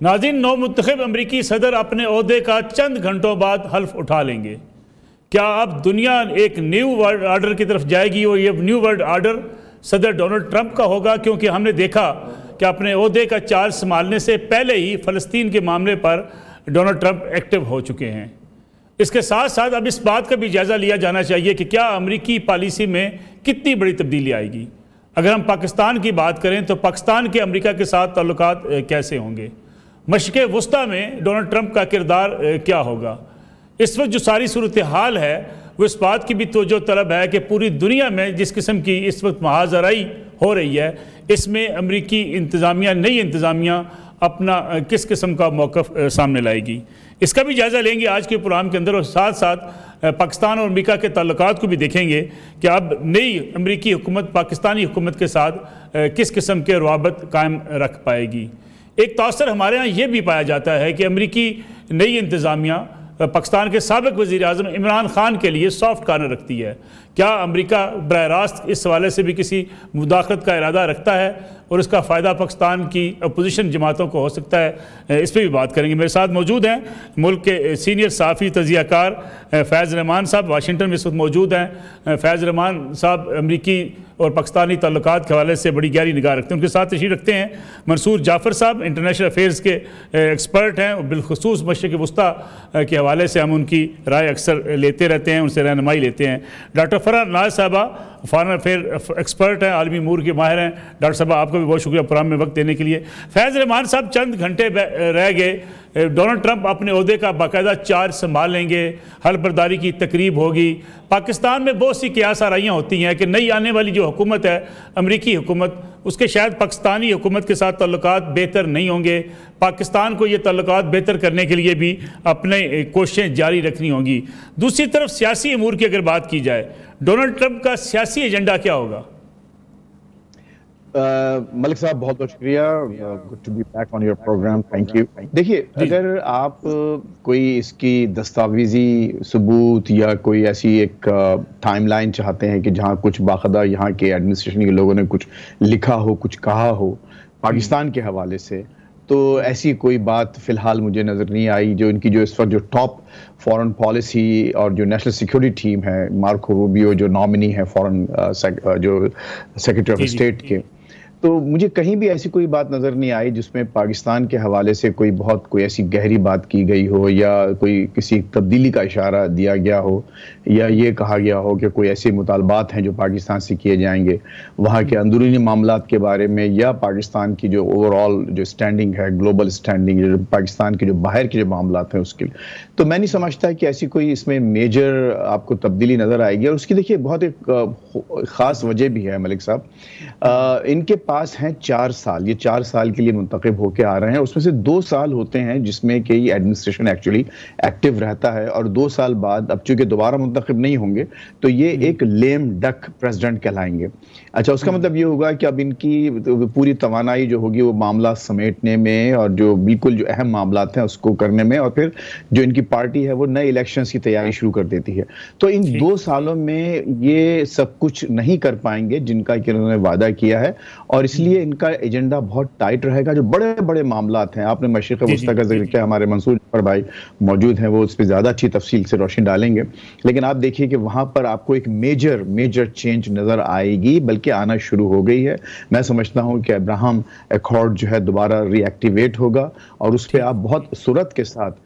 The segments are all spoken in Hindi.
नाज़रीन, नौमुंतखब अमरीकी सदर अपने ओहदे का चंद घंटों बाद हल्फ उठा लेंगे। क्या अब दुनिया एक न्यू वर्ल्ड आर्डर की तरफ जाएगी और ये न्यू वर्ल्ड आर्डर सदर डोनाल्ड ट्रंप का होगा? क्योंकि हमने देखा कि अपने ओहदे का चार्ज संभालने से पहले ही फ़लस्तीन के मामले पर डोनाल्ड ट्रंप एक्टिव हो चुके हैं। इसके साथ साथ अब इस बात का भी जायज़ा लिया जाना चाहिए कि क्या अमरीकी पॉलिसी में कितनी बड़ी तब्दीली आएगी। अगर हम पाकिस्तान की बात करें तो पाकिस्तान के अमरीका के साथ ताल्लुकात कैसे होंगे? मशरिक़ वस्ता में डोनाल्ड ट्रंप का किरदार क्या होगा? इस वक्त जो सारी सूरत हाल है वो इस बात की भी तवज्जो तलब है कि पूरी दुनिया में जिस किस्म की इस वक्त महाजराई हो रही है, इसमें अमरीकी इंतज़ामिया, नई इंतज़ामिया अपना किस किस्म का मौक़िफ़ सामने लाएगी, इसका भी जायज़ा लेंगे आज के प्रोग्राम के अंदर। और साथ साथ पाकिस्तान और अमरीका के ताल्लुकात को भी देखेंगे कि अब नई अमरीकी हुकूमत पाकिस्तानी हुकूमत के साथ किस किस्म के रवाबत कायम रख पाएगी। एक तासर हमारे यहाँ ये भी पाया जाता है कि अमरीकी नई इंतज़ामिया पाकिस्तान के साबिक़ वज़ीर आज़म इमरान ख़ान के लिए सॉफ्ट कॉर्नर रखती है। क्या अमरीका बराह रास्त इस हवाले से भी किसी मुदाखलत का इरादा रखता है और इसका फ़ायदा पाकिस्तान की अपोजिशन जमातों को हो सकता है? इस पर भी बात करेंगे। मेरे साथ मौजूद हैं मुल्क के सीनियर सहाफ़ी तज़ियाकार फैज़ रहमान साहब, वाशिंगटन में इस वक्त मौजूद हैं। फैज़ रहमान साहब अमरीकी और पाकिस्तानी ताल्लुकात के हवाले से बड़ी गहरी निगाह रखते हैं। उनके साथ तशरीफ़ रखते हैं मंसूर जाफ़र साहब, इंटरनेशनल अफेयर्स के एक्सपर्ट हैं और बिलखुसूस मशरिक़ वस्ता के हवाले से हम उनकी राय अक्सर लेते रहते हैं, उनसे रहनुमाई लेते हैं। डॉक्टर फ़रहा नाज़ साहबा फॉरेन अफेयर एक्सपर्ट हैं, आलमी अमूर के माहिर हैं। डॉक्टर साहब, आपका भी बहुत शुक्रिया प्रोग्राम में वक्त देने के लिए। फैज़ रहमान साहब, चंद घंटे रह गए, डोनाल्ड ट्रंप अपने ओहदे का बाकायदा चार्ज संभाल लेंगे, हल बर्दारी की तकरीब होगी। पाकिस्तान में बहुत सी क़ियास आराइयाँ होती हैं कि नई आने वाली जो हुकूमत है, अमरीकी हुकूमत, उसके शायद पाकिस्तानी हुकूमत के साथ ताल्लुकात बेहतर नहीं होंगे। पाकिस्तान को ये ताल्लुकात बेहतर करने के लिए भी अपने कोशिशें जारी रखनी होंगी। दूसरी तरफ सियासी अमूर की अगर बात की जाए, डोनाल्ड ट्रंप का सियासी एजेंडा क्या होगा? मलिक साहब, बहुत बहुत शुक्रिया। Good to be back on your programme, thank you. देखिए, अगर आप कोई इसकी दस्तावेजी सबूत या कोई ऐसी एक टाइमलाइन चाहते हैं कि जहां कुछ बाकायदा यहाँ के एडमिनिस्ट्रेशन के लोगों ने कुछ लिखा हो, कुछ कहा हो पाकिस्तान के हवाले से, तो ऐसी कोई बात फिलहाल मुझे नज़र नहीं आई। जो इनकी जो इस वक्त जो टॉप फॉरेन पॉलिसी और जो नेशनल सिक्योरिटी टीम है, मार्को रूबियो जो नॉमिनी है फॉरेन जो सेक्रेटरी ऑफ स्टेट के, तो मुझे कहीं भी ऐसी कोई बात नज़र नहीं आई जिसमें पाकिस्तान के हवाले से कोई ऐसी गहरी बात की गई हो या कोई किसी तब्दीली का इशारा दिया गया हो या ये कहा गया हो कि कोई ऐसे मुतालबात हैं जो पाकिस्तान से किए जाएंगे वहाँ के अंदरूनी मामलात के बारे में, या पाकिस्तान की जो ओवरऑल जो स्टैंडिंग है, ग्लोबल स्टैंडिंग, जो पाकिस्तान के जो बाहर के जो मामलात हैं उसके लिए। तो मैं नहीं समझता कि ऐसी कोई इसमें मेजर आपको तब्दीली नज़र आएगी। और उसकी देखिए बहुत एक ख़ास वजह भी है मलिक साहब। इनके पास हैं 4 साल, ये 4 साल के लिए मुंतखब होकर आ रहे हैं। उसमें से 2 साल होते हैं जिसमें कि एडमिनिस्ट्रेशन एक्चुअली एक्टिव रहता है, और 2 साल बाद अब चूंकि दोबारा मुंतखब नहीं होंगे तो ये एक लेम डक प्रेसिडेंट कहलाएंगे। अच्छा, उसका मतलब ये होगा कि अब इनकी पूरी तवानाई जो होगी वो मामला समेटने में और जो बिल्कुल जो अहम मामला हैं उसको करने में, और फिर जो इनकी पार्टी है वो नए इलेक्शंस की तैयारी शुरू कर देती है। तो इन 2 सालों में ये सब कुछ नहीं कर पाएंगे जिनका कि उन्होंने वादा किया है, और इसलिए इनका एजेंडा बहुत टाइट रहेगा। जो बड़े बड़े मामलात हैं, आपने मशरिक़ वस्ता का जिक्र किया, हमारे मंसूर पर भाई मौजूद हैं, वो उस पर ज़्यादा अच्छी तफसील से रोशनी डालेंगे। लेकिन आप देखिए कि वहाँ पर आपको एक मेजर चेंज नज़र आएगी, बल्कि आना शुरू हो गई है। मैं समझता हूँ कि अब्राहम अकॉर्ड जो है दोबारा रीएक्टिवेट होगा, और उस पर आप बहुत सूरत के साथ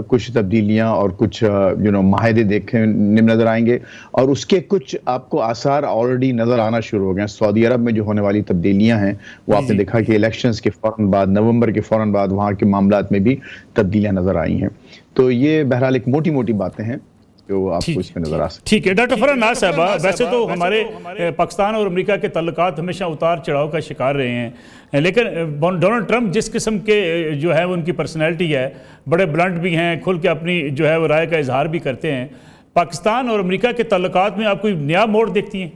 कुछ तब्दीलियां और कुछ माहदे देखने नजर आएंगे, और उसके कुछ आपको आसार ऑलरेडी नजर आना शुरू हो गए हैं। सऊदी अरब में जो होने वाली तब्दीलियां हैं वो आपने देखा कि इलेक्शंस के फौरन बाद, नवंबर के फौरन बाद वहां के मामलात में भी तब्दीलियां नजर आई हैं। तो ये बहरहाल एक मोटी मोटी बातें हैं जो आपको इसमें नजर आ सकती। ठीक है डॉक्टर फ़रहा नाज़ साहबा, वैसे तो हमारे पाकिस्तान और अमेरिका के ताल्लुकात हमेशा उतार चढ़ाव का शिकार रहे हैं, लेकिन डोनाल्ड ट्रंप जिस किस्म के जो है उनकी पर्सनैलिटी है, बड़े ब्लंट भी हैं, खुल के अपनी जो है वो राय का इजहार भी करते हैं। पाकिस्तान और अमेरिका के ताल्लुकात में आप कोई नया मोड़ देखती हैं?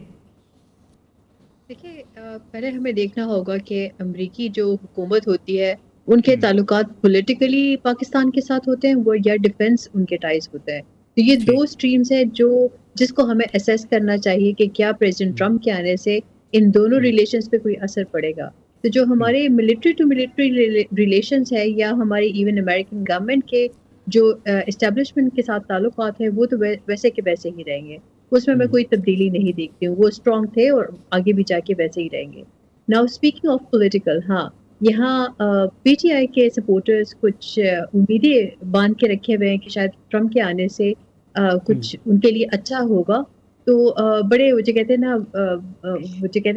देखिए, पहले हमें देखना होगा कि अमेरिकी जो हुकूमत होती है उनके ताल्लुकात पॉलिटिकली पाकिस्तान के साथ होते हैं वो, या डिफेंस उनके टाइज होते हैं। तो ये 2 स्ट्रीम्स हैं जिसको हमें असेस करना चाहिए कि क्या प्रेसिडेंट ट्रंप के आने से इन दोनों रिलेशंस पे कोई असर पड़ेगा। तो जो हमारे मिलिट्री टू मिलिट्री रिलेशंस है या हमारी इवन अमेरिकन गवर्नमेंट के जो एस्टेब्लिशमेंट के साथ ताल्लुकात है वो तो वैसे के वैसे ही रहेंगे, उसमें मैं कोई तब्दीली नहीं देखती हूँ। वो स्ट्रॉन्ग थे और आगे भी जाके वैसे ही रहेंगे। नाउ स्पीकिंग ऑफ पॉलिटिकल, हाँ यहाँ पीटीआई के सपोर्टर्स कुछ उम्मीदें बांध के रखे हुए हैं कि शायद ट्रम्प के आने से कुछ उनके लिए अच्छा होगा। तो बड़े मुझे कहते हैं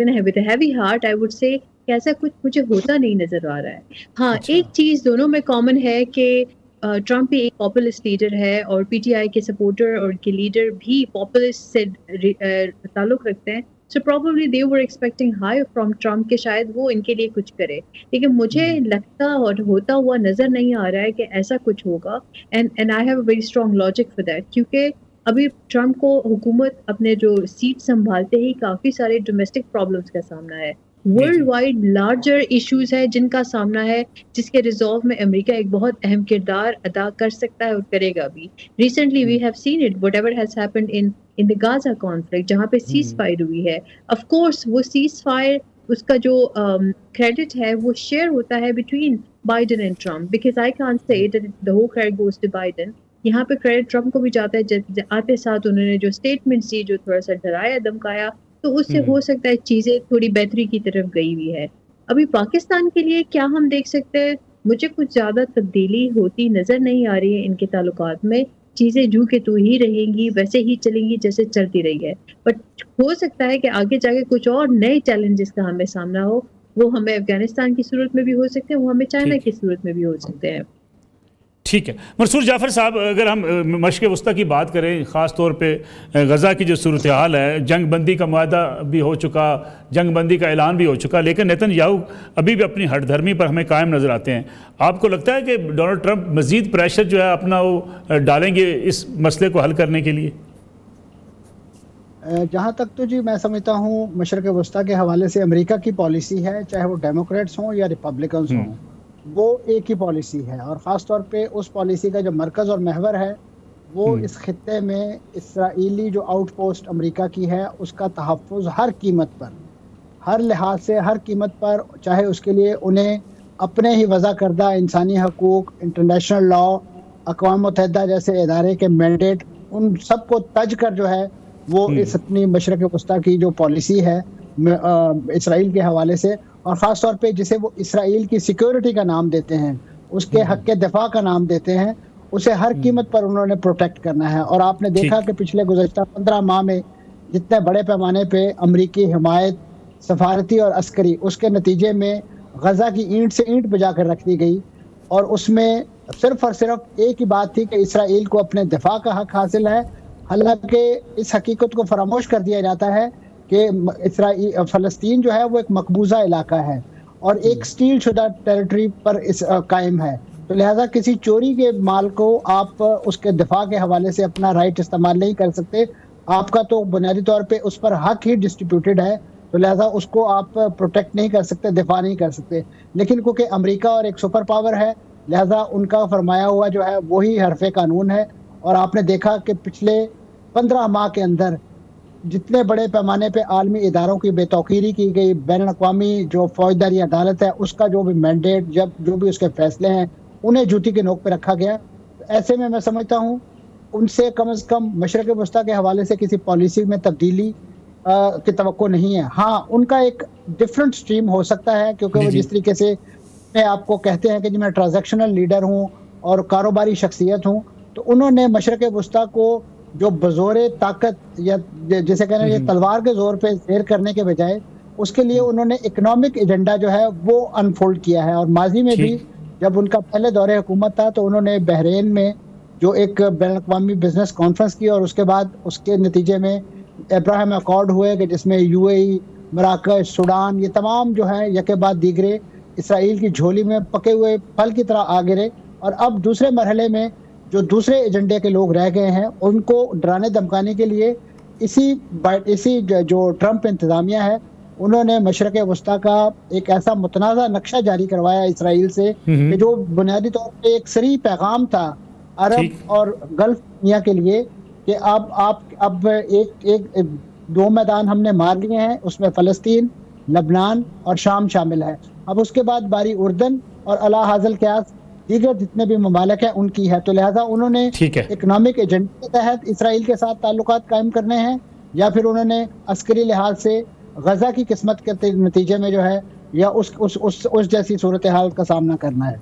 ना with heavy heart I would say ऐसा कुछ मुझे होता नहीं नजर आ रहा है। हाँ अच्छा। एक चीज दोनों में कॉमन है कि ट्रम्प भी एक पॉपुलिस्ट लीडर है और पीटीआई के सपोर्टर और के लीडर भी पॉपुलिस्ट से ताल्लुक रखते हैं। So probably they were expecting high from Trump के शायद वो इनके लिए कुछ करे, लेकिन मुझे लगता और होता हुआ नजर नहीं आ रहा है कि ऐसा कुछ होगा। And I have a very strong logic for that, क्योंकि अभी ट्रम्प को हुकूमत अपने जो सीट संभालते ही काफी सारे डोमेस्टिक प्रॉब्लम्स का सामना है, वर्ल्ड वाइड लार्जर इश्यूज है जिनका सामना है, जिसके रिजॉल्व में अमेरिका एक बहुत अहम किरदार अदा कर सकता है और करेगा भी। Recently we have seen it whatever has happened in the Gaza conflict, जहाँ पे सीज फायर हुई है। ऑफ कोर्स वो सीज फायर उसका जो क्रेडिट है वो शेयर होता है between Biden and Trump, because I can't say that the whole credit goes to Biden. यहाँ पे क्रेडिट ट्रम्प को भी जाता है। आते साथ उन्होंने जो स्टेटमेंट दी जो थोड़ा सा डराया धमकाया, तो उससे हो सकता है चीजें थोड़ी बेहतरी की तरफ गई हुई है। अभी पाकिस्तान के लिए क्या हम देख सकते हैं, मुझे कुछ ज्यादा तब्दीली होती नजर नहीं आ रही है इनके ताल्लुकात में। चीजें जू के तू ही रहेंगी, वैसे ही चलेंगी जैसे चलती रही है। बट हो सकता है कि आगे जाके कुछ और नए चैलेंजेस का हमें सामना हो। वो हमें अफगानिस्तान की सूरत में भी हो सकते हैं, वो हमें चाइना की सूरत में भी हो सकते हैं। ठीक है मंसूर जाफ़र साहब, अगर हम मशक़ वस्ता की बात करें, ख़ास तौर पे गज़ा की जो सूरत हाल है, जंग बंदी का मुआहदा भी हो चुका, जंग बंदी का ऐलान भी हो चुका, लेकिन नेतन्याहू अभी भी अपनी हठधर्मी पर हमें कायम नज़र आते हैं। आपको लगता है कि डोनाल्ड ट्रंप मज़ीद प्रेशर जो है अपना वो डालेंगे इस मसले को हल करने के लिए? जहाँ तक तो जी मैं समझता हूँ मशरक़ वस्ता के हवाले से अमेरिका की पॉलिसी है, चाहे वो डेमोक्रेट्स हों या रिपब्लिकन्स हों, वो एक ही पॉलिसी है। और ख़ास तौर पे उस पॉलिसी का जो मरकज़ और महवर है वो इस खित्ते में इसराइली जो आउटपोस्ट अमेरिका की है उसका तहफ़्फ़ुज़ हर कीमत पर, हर लिहाज से, हर कीमत पर, चाहे उसके लिए उन्हें अपने ही वज़ा करदा इंसानी हकूक़, इंटरनेशनल लॉ, अक़वाम मुत्तहिदा जैसे इदारे के मैंडेट, उन सब को तज कर जो है वो इस अपनी मशरक़ वस्ता की जो पॉलिसी है इसराइल के हवाले से, और ख़ास तौर पे जिसे वो इसराइल की सिक्योरिटी का नाम देते हैं, उसके हक़ के दिफा का नाम देते हैं, उसे हर कीमत पर उन्होंने प्रोटेक्ट करना है। और आपने देखा कि पिछले गुज़श्ता 15 माह में जितने बड़े पैमाने पे अमरीकी हिमायत सफारती और अस्करी, उसके नतीजे में गज़ा की ईंट से ईंट बजा कर रख दी गई। और उसमें सिर्फ़ और सिर्फ एक ही बात थी कि इसराइल को अपने दिफा का हक़ हासिल है। हालांकि इस हकीकत को फरामोश कर दिया जाता है कि इसराइल फ़लस्तीन जो है वो एक मकबूजा इलाका है और एक स्टील शुदा टेरिटरी पर इस कायम है, तो लिहाजा किसी चोरी के माल को आप उसके दिफा के हवाले से अपना राइट इस्तेमाल नहीं कर सकते। आपका तो बुनियादी तौर पे उस पर हक ही डिस्ट्रीब्यूटेड है, तो लिहाजा उसको आप प्रोटेक्ट नहीं कर सकते, दिफा नहीं कर सकते। लेकिन क्योंकि अमेरिका और एक सुपर पावर है, लिहाजा उनका फरमाया हुआ जो है वही हरफ़े कानून है। और आपने देखा कि पिछले 15 माह के अंदर जितने बड़े पैमाने पे आलमी इदारों की बेतौकीरी की गई, बैनुल-अक़वामी जो फौजदारी अदालत है उसका जो भी मैंडेट, जब जो भी उसके फैसले हैं, उन्हें जूती के नोक पे रखा गया। ऐसे में मैं समझता हूँ उनसे कम से कम मशरक़ वस्ता के हवाले से किसी पॉलिसी में तब्दीली की तवक्को नहीं है। हाँ, उनका एक डिफरेंट स्ट्रीम हो सकता है, क्योंकि वो जिस तरीके से मैं आपको कहते हैं कि मैं ट्रांजैक्शनल लीडर हूँ और कारोबारी शख्सियत हूँ, तो उन्होंने मशरक़ वस्ता को जो बज़ोरे ताकत या जैसे कहना है तलवार के जोर पे शेयर करने के बजाय उसके लिए उन्होंने इकोनॉमिक एजेंडा जो है वो अनफोल्ड किया है। और माजी में भी जब उनका पहले दौरे हुकूमत था तो उन्होंने बहरीन में जो एक बैनुल-अक़वामी बिजनेस कॉन्फ्रेंस की और उसके बाद उसके नतीजे में अब्राहम अकॉर्ड हुए कि जिसमें यूएई, मराकश, सूडान, ये तमाम जो है यके बाद दीगरे इसराइल की झोली में पके हुए फल की तरह आ गिरे। और अब दूसरे मरहले में जो दूसरे एजेंडे के लोग रह गए हैं उनको डराने धमकाने के लिए इसी जो ट्रंप इंतज़ामिया है उन्होंने मशरक़ वस्ता का एक ऐसा मुतनाज़ा नक्शा जारी करवाया इसराइल से कि जो बुनियादी तौर पे एक सरी पैगाम था अरब और गल्फ दुनिया के लिए कि अब एक दो मैदान हमने मार लिए हैं, उसमें फ़लस्तीन लबनान और शाम शामिल है। अब उसके बाद बारी उर्दन और अला हाजल क्यास दीगर जितने भी ममालिक हैं उनकी है। तो लिहाजा उन्होंने इकोनॉमिक एजेंडे के तहत इसराइल के साथ ताल्लुकात कायम करने हैं या फिर उन्होंने अस्करी लिहाज से गजा की किस्मत के नतीजे में जो है या उस जैसी सूरत हाल का सामना करना है।